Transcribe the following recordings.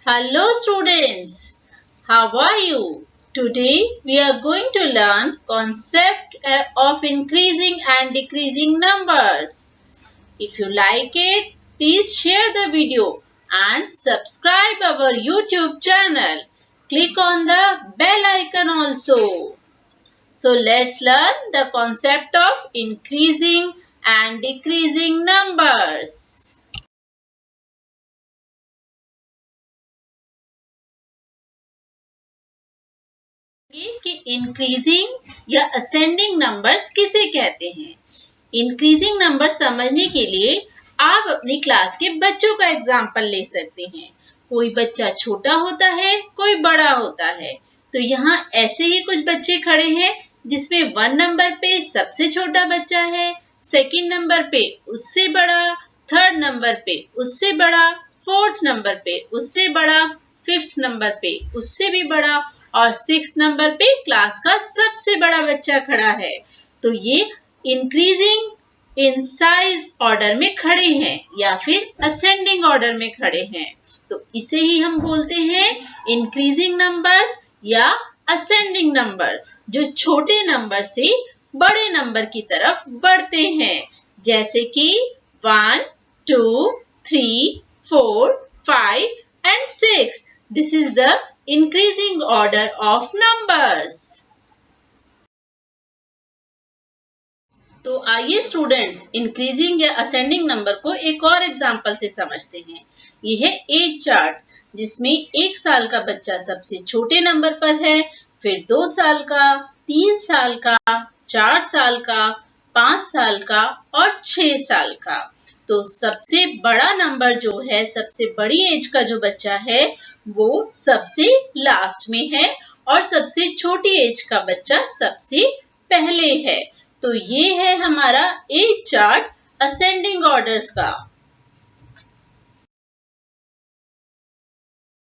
Hello students, how are you? Today we are going to learn concept of increasing and decreasing numbers. If you like it, please share the video and subscribe our YouTube channel. Click on the bell icon also. So let's learn the concept of increasing and decreasing numbers. कि increasing या ascending numbers किसे कहते हैं। Increasing number समझने के लिए आप अपनी क्लास के बच्चों का एग्जाम्पल ले सकते हैं। कोई बच्चा छोटा होता है, कोई बड़ा होता है। तो यहाँ ऐसे ही कुछ बच्चे खड़े हैं जिसमें 1 नंबर पे सबसे छोटा बच्चा है, सेकंड नंबर पे उससे बड़ा, थर्ड नंबर पे उससे बड़ा, फोर्थ नंबर पे उससे बड़ा, फिफ्थ नंबर पे उससे भी बड़ा और 6 नंबर पे क्लास का सबसे बड़ा बच्चा खड़ा है। तो ये इंक्रीजिंग इन साइज ऑर्डर में खड़े हैं या फिर असेंडिंग ऑर्डर में खड़े हैं। तो इसे ही हम बोलते हैं इंक्रीजिंग नंबर्स या असेंडिंग नंबर, जो छोटे नंबर से बड़े नंबर की तरफ बढ़ते हैं, जैसे कि 1, 2, 3, 4, 5 and 6. This is the increasing order of numbers. तो आइए स्टूडेंट्स इंक्रीजिंग या असेंडिंग नंबर को एक और एग्जांपल से समझते हैं। ये है एज चार्ट, जिसमें 1 साल का बच्चा सबसे छोटे नंबर पर है, फिर 2 साल का, 3 साल का, 4 साल का, 5 साल का और 6 साल का। तो सबसे बड़ा नंबर जो है, सबसे बड़ी एज का जो बच्चा है वो सबसे लास्ट में है और सबसे छोटी एज का बच्चा सबसे पहले है। तो ये है हमारा एज चार्ट असेंडिंग ऑर्डर्स का।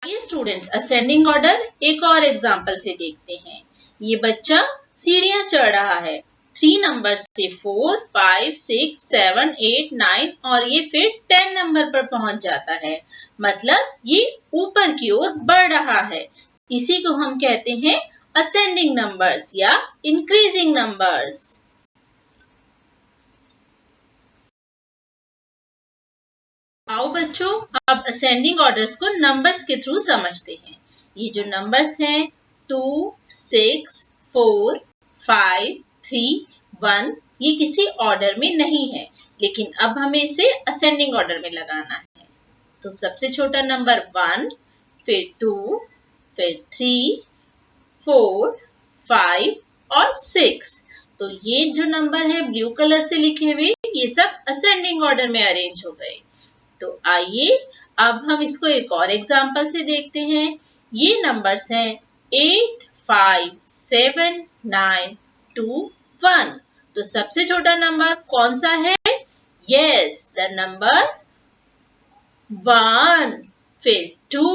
ये स्टूडेंट्स असेंडिंग ऑर्डर एक और एग्जांपल से देखते हैं। ये बच्चा सीढ़ियां चढ़ रहा है, 3 नंबर से 4, 5, 6, 7, 8, 9 और ये फिर 10 नंबर पर पहुंच जाता है। मतलब ये ऊपर की ओर बढ़ रहा है। इसी को हम कहते हैं असेंडिंग नंबर्स या इंक्रीजिंग नंबर्स। आओ बच्चों, अब असेंडिंग ऑर्डर्स को नंबर्स के थ्रू समझते हैं। ये जो नंबर्स हैं 2, 6, 4, 5, 3, 1, ये किसी ऑर्डर में नहीं है, लेकिन अब हमें इसे असेंडिंग ऑर्डर में लगाना है। तो सबसे छोटा नंबर 1, फिर 2, फिर 3, 4, 5 और 6। तो ये जो नंबर है ब्लू कलर से लिखे हुए, ये सब असेंडिंग ऑर्डर में अरेंज हो गए। तो आइए अब हम इसको एक और एग्जांपल से देखते हैं। ये नंबर्स हैं 8, 5, 7, 9, 2, 1। तो सबसे छोटा नंबर कौन सा है? यस, द नंबर 1, फिर 2,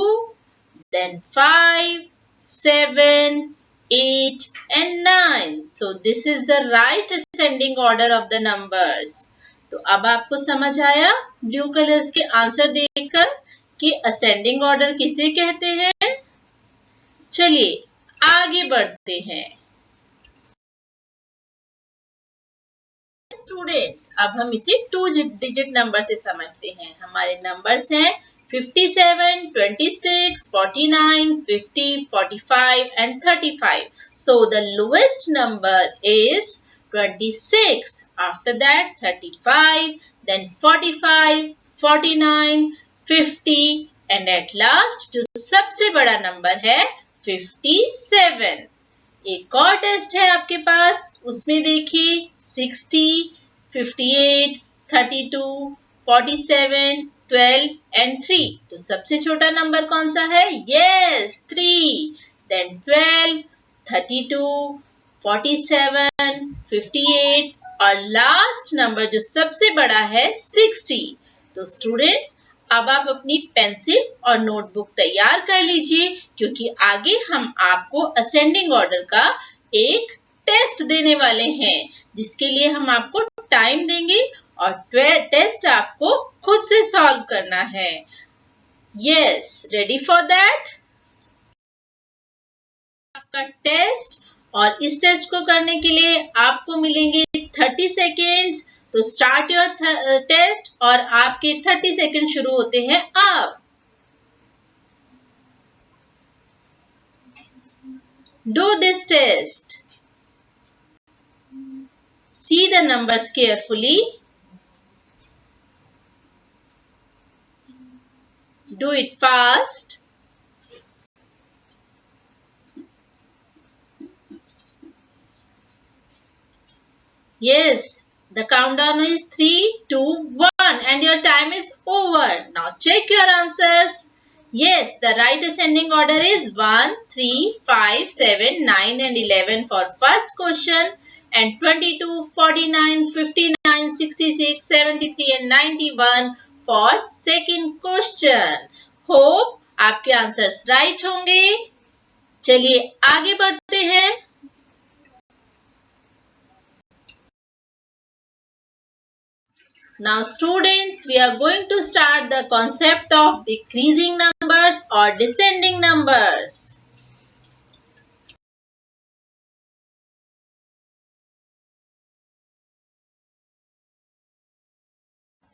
then 5, 7, 8 and 9. So this is the right ascending order of the numbers. तो अब आपको समझ आया ब्लू कलर्स के आंसर देखकर कि असेंडिंग ऑर्डर किसे कहते हैं। चलिए आगे बढ़ते हैं। स्टूडेंट्स अब हम इसे 2 डिजिट नंबर से समझते हैं। हमारे नंबर्स हैं 57, 26, 49, 50, 45 and 35. So the lowest number is 26. After that 35, then 45, 49, 50 and at last जो सबसे बड़ा नंबर है 57। एक और टेस्ट है आपके पास, उसमें देखिए 60, 58, 32, 47, 12 and 3। तो सबसे छोटा नंबर कौन सा है? यस, 3, then 12, 32, 47, 58 और लास्ट नंबर जो सबसे बड़ा है 60। तो स्टूडेंट्स अब आप अपनी पेंसिल और नोटबुक तैयार कर लीजिए, क्योंकि आगे हम आपको असेंडिंग ऑर्डर का एक टेस्ट देने वाले हैं, जिसके लिए हम आपको टाइम देंगे और टेस्ट आपको खुद से सॉल्व करना है। Yes, ready for that? आपका टेस्ट, और इस टेस्ट को करने के लिए आपको मिलेंगे 30 सेकेंड्स। तो स्टार्ट योर टेस्ट, और आपके 30 सेकेंड शुरू होते हैं अब। Do this test. See the numbers carefully. Do it fast. Yes, the countdown is 3, 2, 1 and your time is over. Now check your answers. Yes, the right ascending order is 1, 3, 5, 7, 9 and 11 for first question, and 22, 49, 59, 66, 73 and 91 for second question. Hope आपके answers right होंगे। चलिए आगे बढ़ते हैं। Now students, we are going to start the concept of decreasing numbers or descending numbers.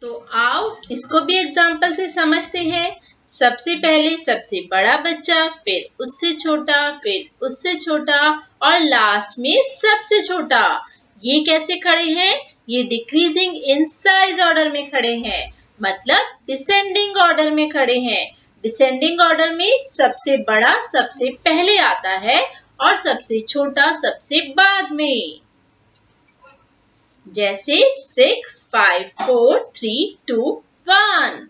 तो आओ इसको भी एग्जाम्पल से समझते हैं। सबसे पहले सबसे बड़ा बच्चा, फिर उससे छोटा, फिर उससे छोटा और लास्ट में सबसे छोटा। ये कैसे खड़े हैं? ये डिक्रीजिंग इन साइज ऑर्डर में खड़े हैं, मतलब डिसेंडिंग ऑर्डर में खड़े हैं। डिसेंडिंग ऑर्डर में सबसे बड़ा सबसे पहले आता है और सबसे छोटा सबसे बाद में। जैसे 6, 5, 4, 3, 2, 1।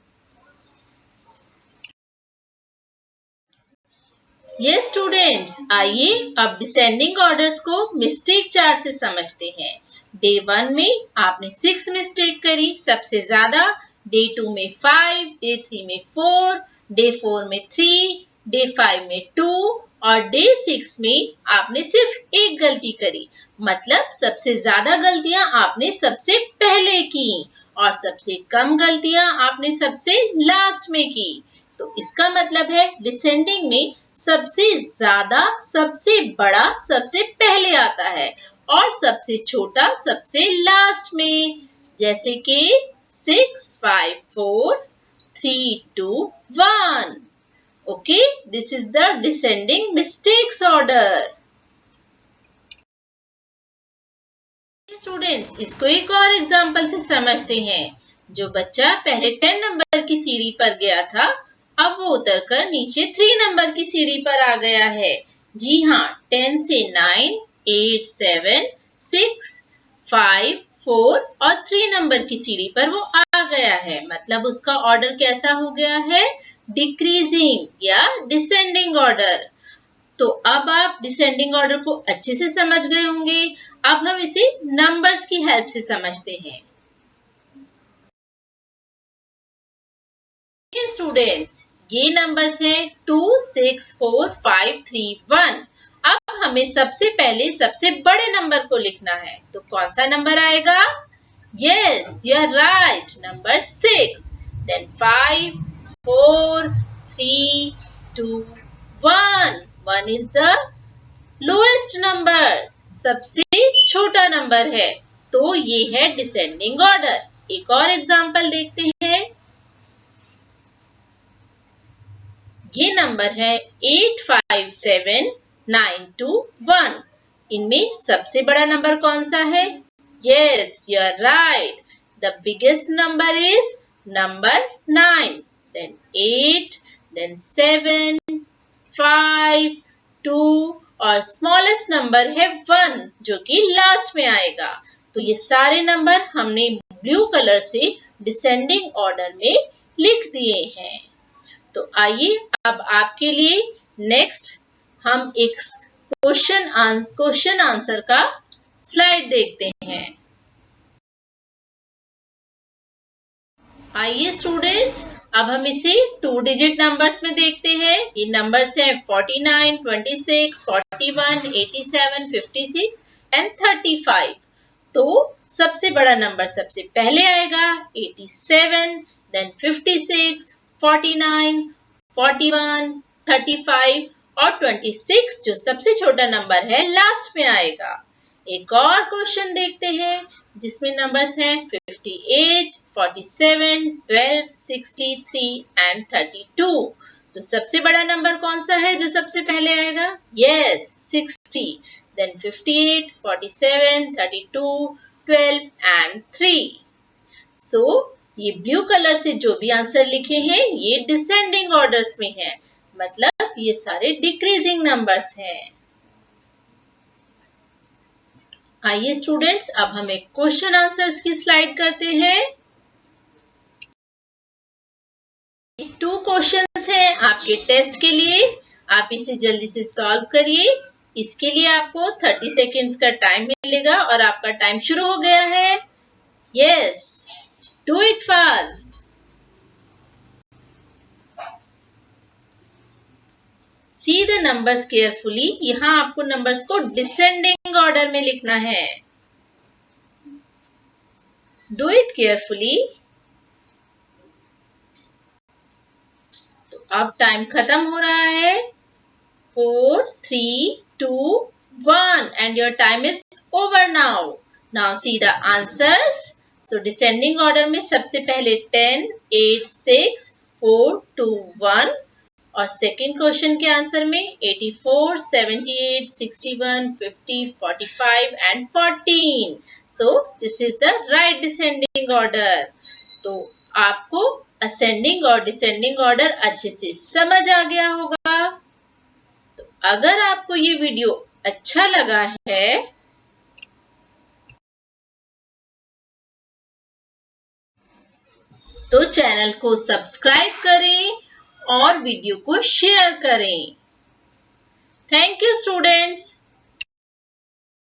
ये स्टूडेंट्स, आइए अब डिसेंडिंग ऑर्डर्स को मिस्टेक चार्ट से समझते हैं। डे 1 में आपने 6 मिस्टेक करी, सबसे ज्यादा। डे 2 में 5, डे 3 में 4, डे 4 में 3, डे 5 में 2 और डे 6 में आपने सिर्फ एक गलती करी। मतलब सबसे ज्यादा गलतियां आपने सबसे पहले की और सबसे कम गलतियां आपने सबसे लास्ट में की। तो इसका मतलब है डिसेंडिंग में सबसे ज्यादा सबसे बड़ा सबसे पहले आता है और सबसे छोटा सबसे लास्ट में। जैसे कि 6, 5, 4, 3, 2, 1। Okay, this is the descending mistakes order. Students, इसको एक और एग्जांपल से समझते हैं। जो बच्चा पहले 10 नंबर की सीढ़ी पर गया था, अब वो उतरकर नीचे 3 नंबर की सीढ़ी पर आ गया है। जी हाँ, 10 से 9, 8, 7, 6, 5, 4 और 3 नंबर की सीढ़ी पर वो आ गया है। मतलब उसका ऑर्डर कैसा हो गया है? डिक्रीजिंग या डिसेंडिंग ऑर्डर। तो अब आप डिसेंडिंग ऑर्डर को अच्छे से समझ गए होंगे। अब हम इसे नंबर्स की हेल्प से समझते हैं। स्टूडेंट्स, ये नंबर्स हैं 2, 6, 4, 5, 3, 1। अब हमें सबसे पहले सबसे बड़े नंबर को लिखना है। तो कौन सा नंबर आएगा? Yes, you are right, number 6। Then 5, 4, 3, 2, 1। 1 is the lowest number, सबसे छोटा नंबर है। तो ये है डिसेंडिंग ऑर्डर। एक और एग्जांपल देखते हैं। ये नंबर है 8, 5, 7, 9, 2, 1। इनमें सबसे बड़ा नंबर कौन सा है? Yes, you are right, the biggest number is number 9, then 8, then 7, 5, 2 और स्मॉलेस्ट नंबर है 1, जो कि लास्ट में आएगा। तो ये सारे नंबर हमने ब्लू कलर से डिसेंडिंग ऑर्डर में लिख दिए हैं। तो आइए अब आपके लिए नेक्स्ट हम एक क्वेश्चन आंसर का स्लाइड देखते हैं। आइए स्टूडेंट्स, अब हम इसे 2 डिजिट नंबर्स में देखते हैं। ये नंबर्स हैं 49, 26, 41, 87, 56 एंड 35। तो सबसे बड़ा नंबर सबसे पहले आएगा 87, देन 56, 49 41, 35 और 26 जो सबसे छोटा नंबर है लास्ट में आएगा। एक और क्वेश्चन देखते हैं जिसमें नंबर्स हैं 58, 47, 12, 63 एंड 32। तो सबसे बड़ा नंबर कौन सा है जो सबसे पहले आएगा? यस, 60। Then 58, 47, 32, 12 and 3। सो ये ब्लू कलर से जो भी आंसर लिखे हैं ये डिसेंडिंग ऑर्डर्स में है, मतलब ये सारे डिक्रीजिंग नंबर्स हैं। आइए स्टूडेंट्स, अब हम एक क्वेश्चन आंसर्स की स्लाइड करते हैं। 2 क्वेश्चंस हैं आपके टेस्ट के लिए, आप इसे जल्दी से सॉल्व करिए। इसके लिए आपको 30 सेकेंड्स का टाइम मिलेगा और आपका टाइम शुरू हो गया है। Yes, do it fast. See the numbers carefully. यहाँ आपको नंबर्स को डिसेंडिंग ऑर्डर में लिखना है। Do it carefully. तो अब टाइम खत्म हो रहा है। 4, 3, 2, 1 and your time is over now. Now see the answers. So descending order में सबसे पहले 10, 8, 6, 4, 2, 1 और सेकेंड क्वेश्चन के आंसर में 84, 78, 61, 50, 45 and 14. So this is the right descending order. तो आपको असेंडिंग और डिसेंडिंग ऑर्डर अच्छे से समझ आ गया होगा। तो अगर आपको ये वीडियो अच्छा लगा है तो चैनल को सब्सक्राइब करें और वीडियो को शेयर करें। Thank you students.